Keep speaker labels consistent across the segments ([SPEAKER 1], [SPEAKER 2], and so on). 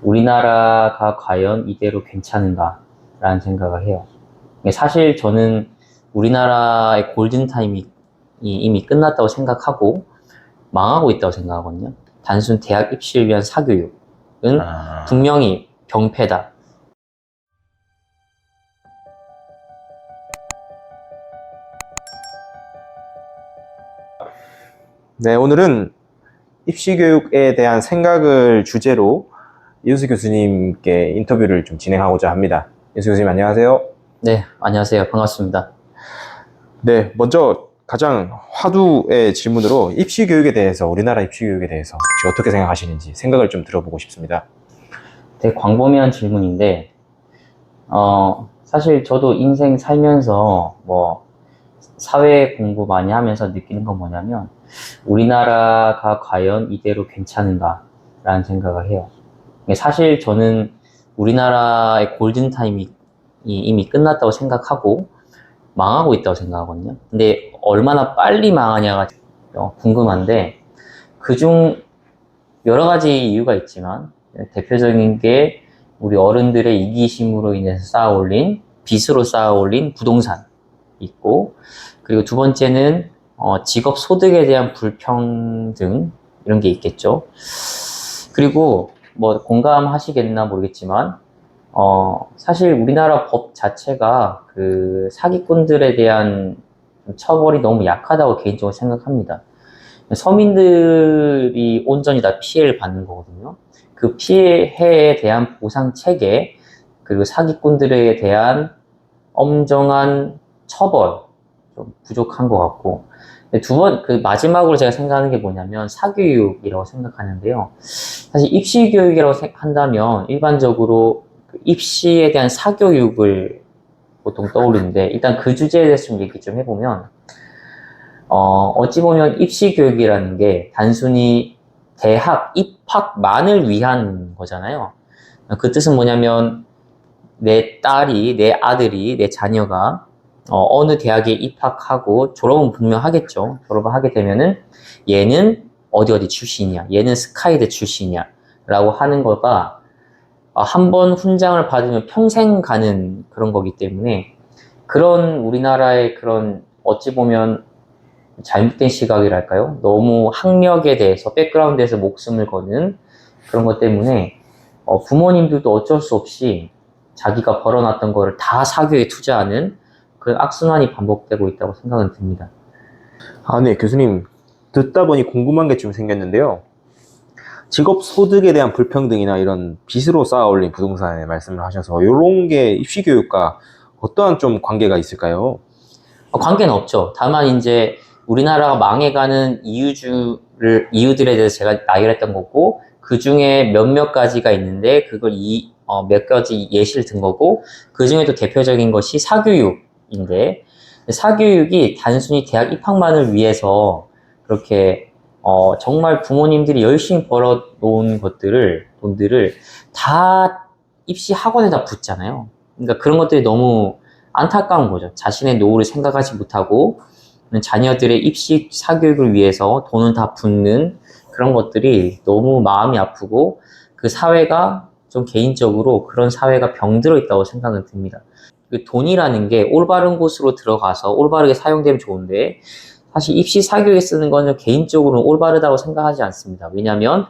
[SPEAKER 1] 우리나라가 과연 이대로 괜찮은가라는 생각을 해요. 사실 저는 우리나라의 골든타임이 이미 끝났다고 생각하고 망하고 있다고 생각하거든요. 단순 대학 입시를 위한 사교육은 분명히 병폐다.
[SPEAKER 2] 네, 오늘은 입시교육에 대한 생각을 주제로 이은수 교수님께 인터뷰를 좀 진행하고자 합니다. 이은수 교수님 안녕하세요.
[SPEAKER 1] 네, 안녕하세요. 반갑습니다.
[SPEAKER 2] 네, 먼저 가장 화두의 질문으로 입시교육에 대해서, 우리나라 입시교육에 대해서 혹시 어떻게 생각하시는지 생각을 좀 들어보고 싶습니다.
[SPEAKER 1] 되게 광범위한 질문인데, 사실 저도 인생 살면서 사회 공부 많이 하면서 느끼는 건 뭐냐면, 우리나라가 과연 이대로 괜찮은가라는 생각을 해요. 사실 저는 우리나라의 골든타임이 이미 끝났다고 생각하고 망하고 있다고 생각하거든요. 근데 얼마나 빨리 망하냐가 궁금한데, 그중 여러 가지 이유가 있지만 대표적인 게 우리 어른들의 이기심으로 인해서 쌓아올린, 빚으로 쌓아올린 부동산 있고, 그리고 두 번째는 직업 소득에 대한 불평등, 이런 게 있겠죠. 그리고 공감하시겠나 모르겠지만 사실 우리나라 법 자체가 그 사기꾼들에 대한 처벌이 너무 약하다고 개인적으로 생각합니다. 서민들이 온전히 다 피해를 받는 거거든요. 그 피해에 대한 보상 체계, 그리고 사기꾼들에 대한 엄정한 처벌, 좀 부족한 것 같고. 마지막으로 제가 생각하는 게 뭐냐면 사교육이라고 생각하는데요. 사실 입시교육이라고 한다면 일반적으로 그 입시에 대한 사교육을 보통 떠오르는데, 일단 그 주제에 대해서 좀 얘기 좀 해보면, 어찌 보면 입시교육이라는 게 단순히 대학 입학만을 위한 거잖아요. 그 뜻은 뭐냐면, 내 딸이, 내 아들이, 내 자녀가 어느 대학에 입학하고 졸업은 분명 하겠죠. 졸업을 하게 되면은 얘는 어디 출신이야, 얘는 스카이대 출신이야 라고 하는 거가 한 번 훈장을 받으면 평생 가는 그런 거기 때문에, 그런 우리나라의 그런 어찌 보면 잘못된 시각이랄까요? 너무 학력에 대해서, 백그라운드에서 목숨을 거는 그런 것 때문에 부모님들도 어쩔 수 없이 자기가 벌어놨던 거를 다 사교에 투자하는 그런 악순환이 반복되고 있다고 생각은 듭니다.
[SPEAKER 2] 네, 교수님. 듣다 보니 궁금한 게 좀 생겼는데요. 직업 소득에 대한 불평등이나 이런 빚으로 쌓아올린 부동산에 말씀을 하셔서 이런 게 입시교육과 어떠한 좀 관계가 있을까요?
[SPEAKER 1] 관계는 없죠. 다만 이제 우리나라가 망해가는 이유들에 대해서 제가 나열했던 거고, 그 중에 몇몇 가지가 있는데, 몇 가지 예시를 든 거고, 그 중에도 대표적인 것이 사교육인데, 사교육이 단순히 대학 입학만을 위해서 그렇게 정말 부모님들이 열심히 벌어놓은 돈들을 다 입시 학원에다 붓잖아요. 그러니까 그런 것들이 너무 안타까운 거죠. 자신의 노후를 생각하지 못하고 자녀들의 입시 사교육을 위해서 돈을 다 붓는 그런 것들이 너무 마음이 아프고, 그 사회가 좀 개인적으로 그런 사회가 병들어 있다고 생각은 듭니다. 그 돈이라는 게 올바른 곳으로 들어가서 올바르게 사용되면 좋은데, 사실 입시 사교육에 쓰는 거는 개인적으로는 올바르다고 생각하지 않습니다. 왜냐하면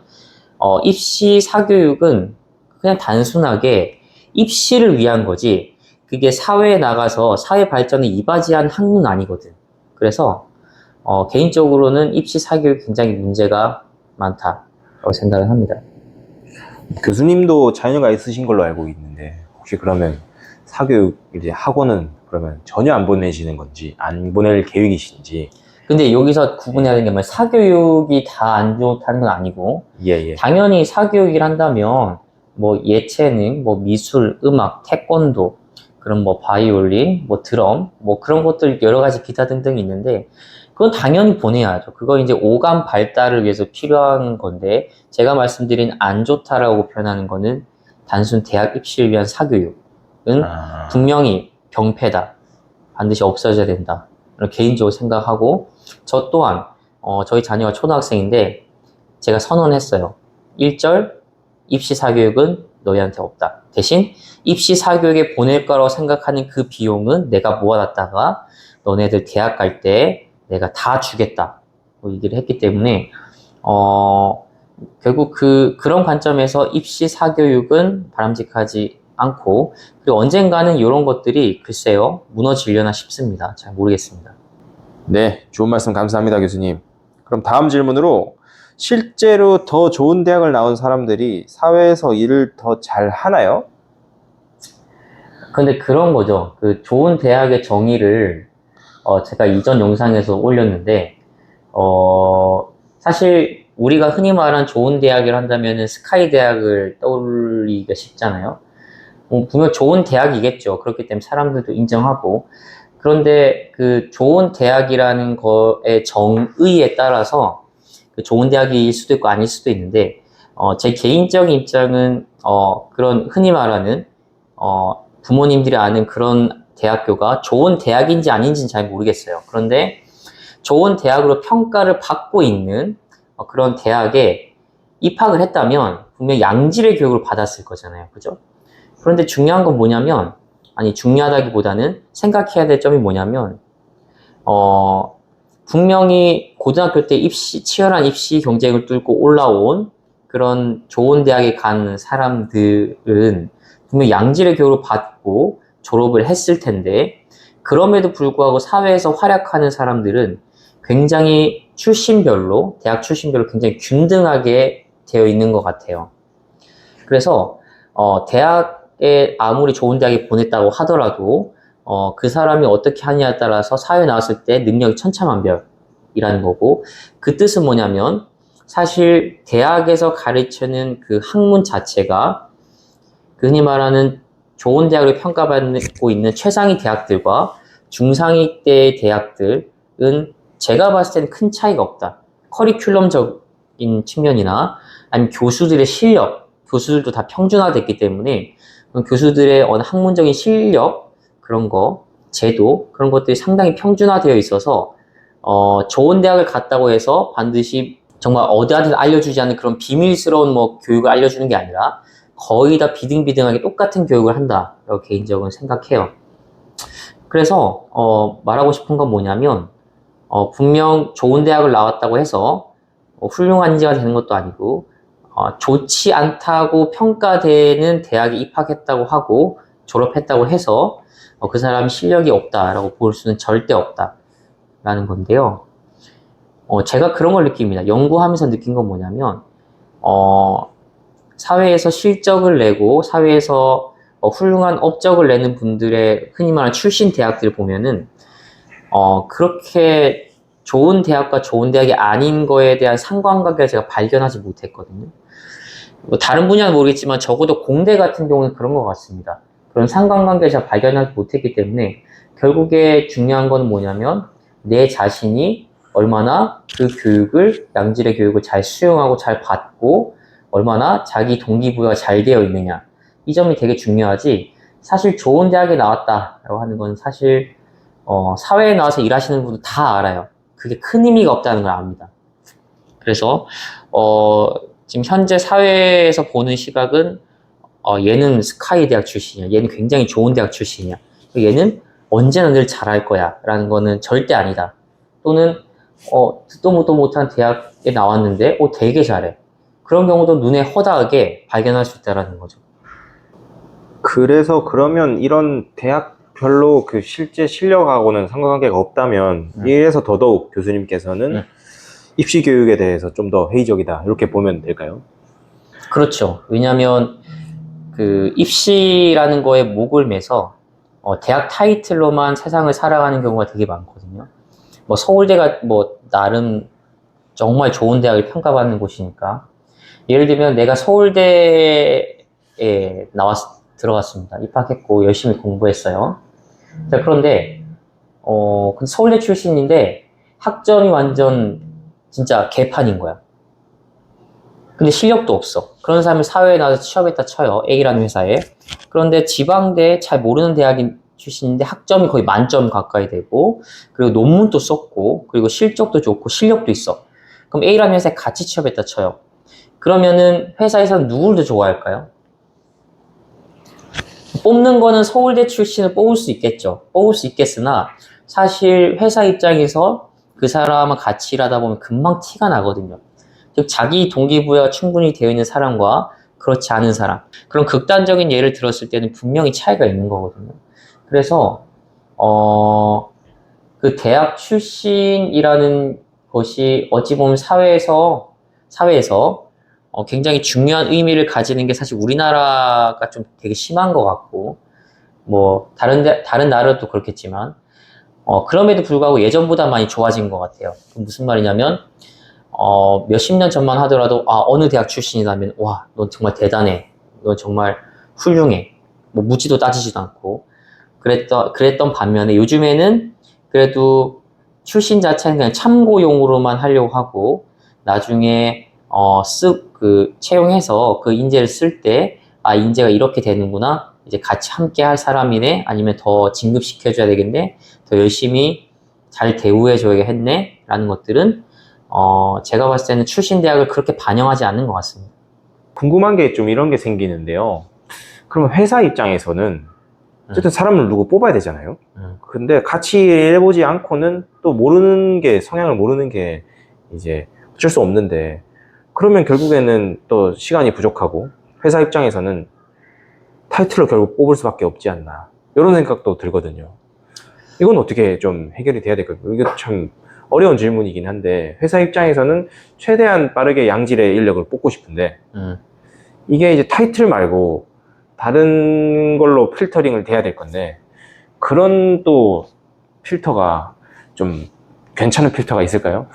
[SPEAKER 1] 입시 사교육은 그냥 단순하게 입시를 위한 거지, 그게 사회에 나가서 사회 발전에 이바지한 학문은 아니거든. 그래서 개인적으로는 입시 사교육 굉장히 문제가 많다고 생각을 합니다.
[SPEAKER 2] 교수님도 자녀가 있으신 걸로 알고 있는데 혹시 그러면 사교육 이제 학원은 그러면 전혀 안 보내시는 건지 안 보낼 계획이신지?
[SPEAKER 1] 근데 여기서 구분해야 되는 게 뭐냐면, 사교육이 다 안 좋다는 건 아니고,
[SPEAKER 2] 예.
[SPEAKER 1] 당연히 사교육을 한다면 예체능, 미술, 음악, 태권도, 그런 바이올린, 드럼, 그런 것들 여러 가지 기타 등등이 있는데, 그건 당연히 보내야죠. 그거 이제 오감 발달을 위해서 필요한 건데, 제가 말씀드린 안 좋다라고 표현하는 거는 단순 대학 입시를 위한 사교육은 분명히 병폐다. 반드시 없어져야 된다. 개인적으로 생각하고, 저 또한 저희 자녀가 초등학생인데 제가 선언했어요. 1절 입시 사교육은 너희한테 없다. 대신 입시 사교육에 보낼 거라고 생각하는 그 비용은 내가 모아놨다가 너네들 대학 갈 때 내가 다 주겠다. 뭐 얘기를 했기 때문에 결국 그런 관점에서 입시 사교육은 바람직하지 않고, 그리고 언젠가는 이런 것들이 글쎄요 무너지려나 싶습니다. 잘 모르겠습니다.
[SPEAKER 2] 네, 좋은 말씀 감사합니다, 교수님. 그럼 다음 질문으로 실제로 더 좋은 대학을 나온 사람들이 사회에서 일을 더 잘 하나요?
[SPEAKER 1] 근데 그런 거죠. 그 좋은 대학의 정의를 제가 이전 영상에서 올렸는데 사실 우리가 흔히 말하는 좋은 대학을 한다면은 스카이 대학을 떠올리기가 쉽잖아요. 분명 좋은 대학이겠죠. 그렇기 때문에 사람들도 인정하고. 그런데 그 좋은 대학이라는 거의 정의에 따라서 그 좋은 대학일 수도 있고 아닐 수도 있는데, 제 개인적인 입장은, 그런 흔히 말하는, 부모님들이 아는 그런 대학교가 좋은 대학인지 아닌지는 잘 모르겠어요. 그런데 좋은 대학으로 평가를 받고 있는 그런 대학에 입학을 했다면 분명 양질의 교육을 받았을 거잖아요. 그죠? 그런데 중요한 건 뭐냐면, 아니, 중요하다기보다는 생각해야 될 점이 뭐냐면, 분명히 고등학교 때 치열한 입시 경쟁을 뚫고 올라온 그런 좋은 대학에 간 사람들은 분명 양질의 교육을 받고 졸업을 했을 텐데, 그럼에도 불구하고 사회에서 활약하는 사람들은 굉장히 대학 출신별로 굉장히 균등하게 되어 있는 것 같아요. 그래서, 대학에 아무리 좋은 대학에 보냈다고 하더라도, 그 사람이 어떻게 하냐에 따라서 사회에 나왔을 때 능력이 천차만별이라는 거고, 그 뜻은 뭐냐면, 사실 대학에서 가르치는 그 학문 자체가 그 흔히 말하는 좋은 대학을 평가받고 있는 최상위 대학들과 중상위 대 대학들은 제가 봤을 때는 큰 차이가 없다. 커리큘럼적인 측면이나 아니면 교수들의 실력, 교수들도 다 평준화됐기 때문에 교수들의 어느 학문적인 실력, 그런 거, 제도, 그런 것들이 상당히 평준화되어 있어서 좋은 대학을 갔다고 해서 반드시 정말 어디한테도 알려주지 않는 그런 비밀스러운 뭐 교육을 알려주는 게 아니라 거의 다 비등비등하게 똑같은 교육을 한다라고 개인적으로 생각해요. 그래서 말하고 싶은 건 뭐냐면 분명 좋은 대학을 나왔다고 해서 훌륭한 인재가 되는 것도 아니고 좋지 않다고 평가되는 대학에 입학했다고 하고 졸업했다고 해서 그 사람이 실력이 없다라고 볼 수는 절대 없다라는 건데요. 제가 그런 걸 느낍니다. 연구하면서 느낀 건 뭐냐면 사회에서 실적을 내고 사회에서 훌륭한 업적을 내는 분들의 흔히 말하는 출신 대학들을 보면은 그렇게 좋은 대학과 좋은 대학이 아닌 거에 대한 상관관계를 제가 발견하지 못했거든요. 뭐 다른 분야는 모르겠지만 적어도 공대 같은 경우는 그런 것 같습니다. 그런 상관관계를 제가 발견하지 못했기 때문에 결국에 중요한 건 뭐냐면 내 자신이 얼마나 그 교육을, 양질의 교육을 잘 수용하고 잘 받고 얼마나 자기 동기부여가 잘 되어 있느냐. 이 점이 되게 중요하지. 사실 좋은 대학에 나왔다라고 하는 건 사실 사회에 나와서 일하시는 분들 다 알아요. 그게 큰 의미가 없다는 걸 압니다. 그래서 지금 현재 사회에서 보는 시각은 얘는 스카이 대학 출신이야. 얘는 굉장히 좋은 대학 출신이야. 얘는 언제나 늘 잘할 거야. 라는 거는 절대 아니다. 또는 듣도 보도 못한 대학에 나왔는데 되게 잘해. 그런 경우도 눈에 허다하게 발견할 수 있다는 거죠.
[SPEAKER 2] 그래서 그러면 이런 대학별로 그 실제 실력하고는 상관관계가 없다면 이래서 더더욱 교수님께서는 입시 교육에 대해서 좀 더 회의적이다 이렇게 보면 될까요?
[SPEAKER 1] 그렇죠. 왜냐하면 그 입시라는 거에 목을 매서 대학 타이틀로만 세상을 살아가는 경우가 되게 많거든요. 뭐 서울대가 뭐 나름 정말 좋은 대학을 평가받는 곳이니까 예를 들면 내가 서울대에 들어갔습니다. 입학했고 열심히 공부했어요. 자, 그런데 근데 서울대 출신인데 학점이 완전 진짜 개판인 거야. 근데 실력도 없어. 그런 사람이 사회에 나와서 취업했다 쳐요. A라는 회사에. 그런데 지방대 잘 모르는 대학인 출신인데 학점이 거의 만점 가까이 되고 그리고 논문도 썼고 그리고 실적도 좋고 실력도 있어. 그럼 A라는 회사에 같이 취업했다 쳐요. 그러면은 회사에서는 누구를 더 좋아할까요? 뽑는 거는 서울대 출신을 뽑을 수 있겠죠. 뽑을 수 있겠으나 사실 회사 입장에서 그 사람과 같이 일하다 보면 금방 티가 나거든요. 즉 자기 동기부여가 충분히 되어 있는 사람과 그렇지 않은 사람, 그런 극단적인 예를 들었을 때는 분명히 차이가 있는 거거든요. 그래서 그 대학 출신이라는 것이 어찌 보면 사회에서 굉장히 중요한 의미를 가지는 게 사실 우리나라가 좀 되게 심한 것 같고, 뭐 다른 나라도 그렇겠지만, 그럼에도 불구하고 예전보다 많이 좋아진 것 같아요. 무슨 말이냐면 몇십 년 전만 하더라도 어느 대학 출신이라면 와, 넌 정말 대단해, 넌 정말 훌륭해, 뭐 묻지도 따지지도 않고 그랬던 반면에 요즘에는 그래도 출신 자체는 그냥 참고용으로만 하려고 하고 나중에 채용해서 그 인재를 쓸 때 인재가 이렇게 되는구나, 이제 같이 함께 할 사람이네, 아니면 더 진급시켜줘야 되겠네, 더 열심히 잘 대우해줘야겠네 라는 것들은 제가 봤을 때는 출신 대학을 그렇게 반영하지 않는 것 같습니다.
[SPEAKER 2] 궁금한 게 좀 이런 게 생기는데요. 그러면 회사 입장에서는 어쨌든 사람을 누구 뽑아야 되잖아요. 근데 같이 일해보지 않고는 또 성향을 모르는 게 이제 어쩔 수 없는데, 그러면 결국에는 또 시간이 부족하고 회사 입장에서는 타이틀을 결국 뽑을 수밖에 없지 않나, 이런 생각도 들거든요. 이건 어떻게 좀 해결이 돼야 될까요? 이게 참 어려운 질문이긴 한데, 회사 입장에서는 최대한 빠르게 양질의 인력을 뽑고 싶은데 이게 이제 타이틀 말고 다른 걸로 필터링을 돼야 될 건데, 그런 또 필터가 좀 괜찮은 필터가 있을까요?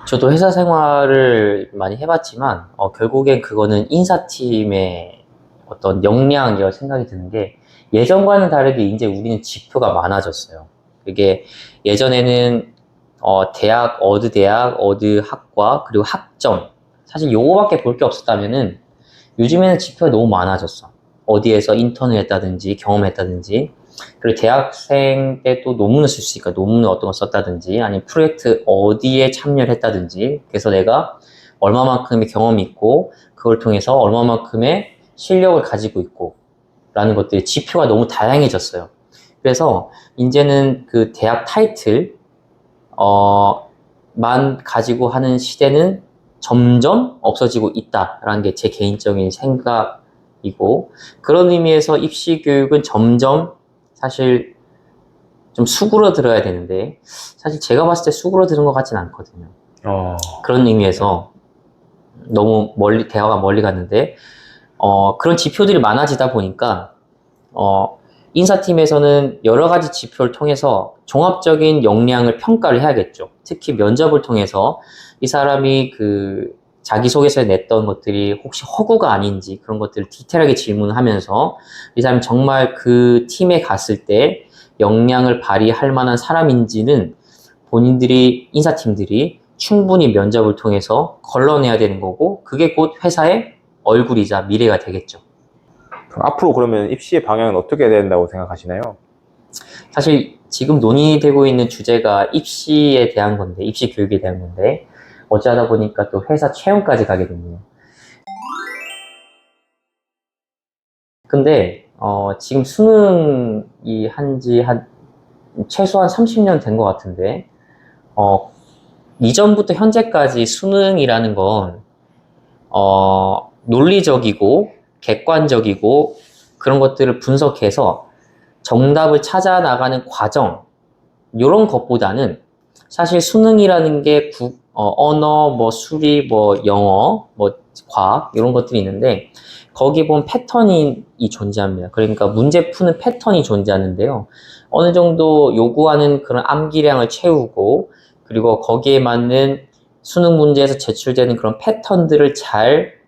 [SPEAKER 1] 저도 회사 생활을 많이 해봤지만 결국엔 그거는 인사팀의 어떤 역량이라고 생각이 드는 게, 예전과는 다르게 이제 우리는 지표가 많아졌어요. 그게 예전에는 어느 대학, 어느 학과, 그리고 학점, 사실 요거밖에 볼 게 없었다면은 요즘에는 지표가 너무 많아졌어. 어디에서 인턴을 했다든지 경험했다든지, 그리고 대학생 때 또 논문을 쓸 수 있으니까 논문을 어떤 거 썼다든지, 아니면 프로젝트 어디에 참여를 했다든지, 그래서 내가 얼마만큼의 경험이 있고 그걸 통해서 얼마만큼의 실력을 가지고 있고 라는 것들이 지표가 너무 다양해졌어요. 그래서 이제는 그 대학 타이틀 만 가지고 하는 시대는 점점 없어지고 있다라는 게 제 개인적인 생각이고, 그런 의미에서 입시 교육은 점점 사실 좀 수그러들어야 되는데, 사실 제가 봤을 때 수그러드는 것 같진 않거든요. 그런 의미에서 너무 대화가 멀리 갔는데, 그런 지표들이 많아지다 보니까 인사팀에서는 여러 가지 지표를 통해서 종합적인 역량을 평가를 해야겠죠. 특히 면접을 통해서 이 사람이 그 자기소개서에 냈던 것들이 혹시 허구가 아닌지, 그런 것들을 디테일하게 질문하면서 이 사람이 정말 그 팀에 갔을 때 역량을 발휘할 만한 사람인지는 인사팀들이 충분히 면접을 통해서 걸러내야 되는 거고, 그게 곧 회사의 얼굴이자 미래가 되겠죠.
[SPEAKER 2] 앞으로 그러면 입시의 방향은 어떻게 된다고 생각하시나요?
[SPEAKER 1] 사실 지금 논의되고 있는 주제가 입시에 대한 건데, 입시 교육에 대한 건데, 어찌하다 보니까 또 회사 채용까지 가게 됐네요. 근데 지금 수능이 한지 최소한 30년 된 것 같은데, 이전부터 현재까지 수능이라는 건 논리적이고 객관적이고 그런 것들을 분석해서 정답을 찾아 나가는 과정, 이런 것보다는 사실 수능이라는 게 언어, 뭐 수리, 뭐 영어, 뭐 과학, 이런 것들이 있는데, 거기 보면 패턴이 존재합니다. 그러니까 문제 푸는 패턴이 존재하는데요. 어느 정도 요구하는 그런 암기량을 채우고, 그리고 거기에 맞는 수능 문제에서 제출되는 그런 패턴들을 잘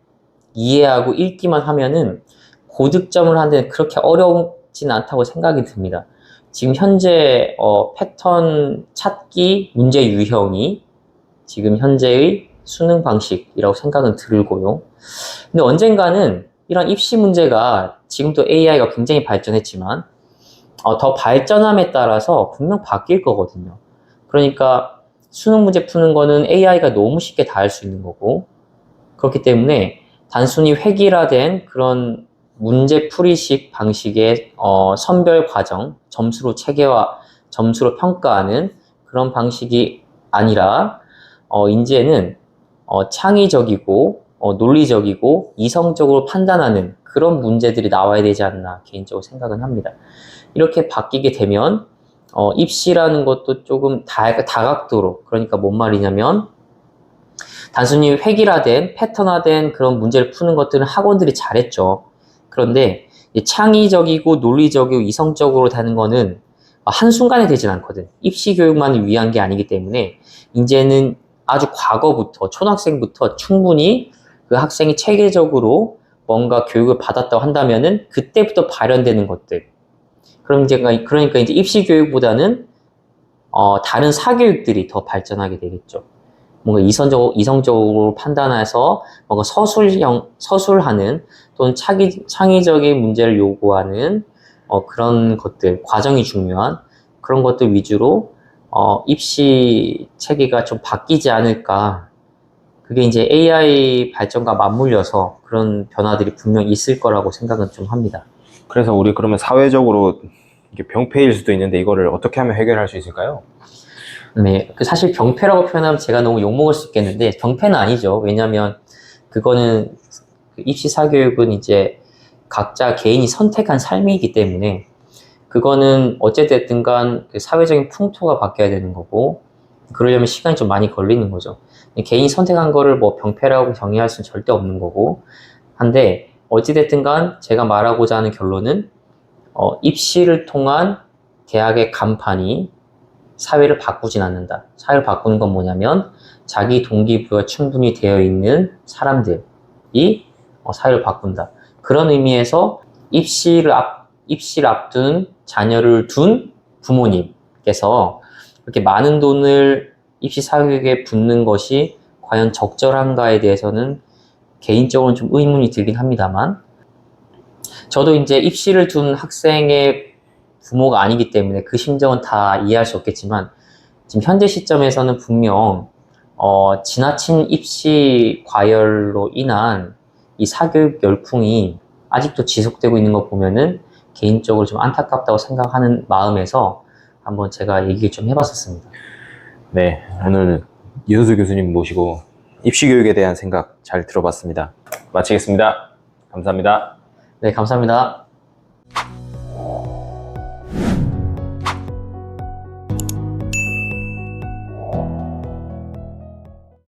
[SPEAKER 1] 이해하고 읽기만 하면은 고득점을 하는 데는 그렇게 어렵진 않다고 생각이 듭니다. 지금 현재 패턴 찾기 문제 유형이 지금 현재의 수능 방식이라고 생각은 들고요. 근데 언젠가는 이런 입시 문제가, 지금도 AI가 굉장히 발전했지만 더 발전함에 따라서 분명 바뀔 거거든요. 그러니까 수능 문제 푸는 거는 AI가 너무 쉽게 다 할 수 있는 거고, 그렇기 때문에 단순히 획일화된 그런 문제 풀이식 방식의 선별 과정, 점수로 체계화, 점수로 평가하는 그런 방식이 아니라 이제는 창의적이고 논리적이고 이성적으로 판단하는 그런 문제들이 나와야 되지 않나 개인적으로 생각은 합니다. 이렇게 바뀌게 되면 입시라는 것도 조금 다각도로, 그러니까 뭔 말이냐면 단순히 획일화된 패턴화된 그런 문제를 푸는 것들은 학원들이 잘했죠. 그런데 창의적이고 논리적이고 이성적으로 되는 거는 한순간에 되진 않거든. 입시 교육만을 위한 게 아니기 때문에 이제는 아주 과거부터 초등학생부터 충분히 그 학생이 체계적으로 뭔가 교육을 받았다고 한다면은 그때부터 발현되는 것들. 그러니까 이제 입시 교육보다는 다른 사교육들이 더 발전하게 되겠죠. 뭔가 이성적으로 판단해서 뭔가 서술하는 또는 창의적인 문제를 요구하는 그런 것들, 과정이 중요한 그런 것들 위주로 입시 체계가 좀 바뀌지 않을까. 그게 이제 AI 발전과 맞물려서 그런 변화들이 분명 있을 거라고 생각은 좀 합니다.
[SPEAKER 2] 그래서 우리 그러면 사회적으로 이게 병폐일 수도 있는데 이거를 어떻게 하면 해결할 수 있을까요?
[SPEAKER 1] 네, 사실 병폐라고 표현하면 제가 너무 욕먹을 수 있겠는데 병폐는 아니죠. 왜냐하면 그거는 입시 사교육은 이제 각자 개인이 선택한 삶이기 때문에 그거는 어찌됐든 간 사회적인 풍토가 바뀌어야 되는 거고 그러려면 시간이 좀 많이 걸리는 거죠. 개인이 선택한 거를 뭐 병폐라고 정의할 수는 절대 없는 거고 한데 어찌됐든 간 제가 말하고자 하는 결론은 입시를 통한 대학의 간판이 사회를 바꾸진 않는다. 사회를 바꾸는 건 뭐냐면 자기 동기부여가 충분히 되어 있는 사람들이 사회를 바꾼다. 그런 의미에서 입시를 앞둔 자녀를 둔 부모님께서 그렇게 많은 돈을 입시 사교육에 붓는 것이 과연 적절한가에 대해서는 개인적으로는 좀 의문이 들긴 합니다만 저도 이제 입시를 둔 학생의 부모가 아니기 때문에 그 심정은 다 이해할 수 없겠지만 지금 현재 시점에서는 분명 지나친 입시 과열로 인한 이 사교육 열풍이 아직도 지속되고 있는 거 보면은 개인적으로 좀 안타깝다고 생각하는 마음에서 한번 제가 얘기를 좀 해봤었습니다.
[SPEAKER 2] 네, 오늘 이현수 교수님 모시고 입시 교육에 대한 생각 잘 들어봤습니다. 마치겠습니다. 감사합니다.
[SPEAKER 1] 네, 감사합니다.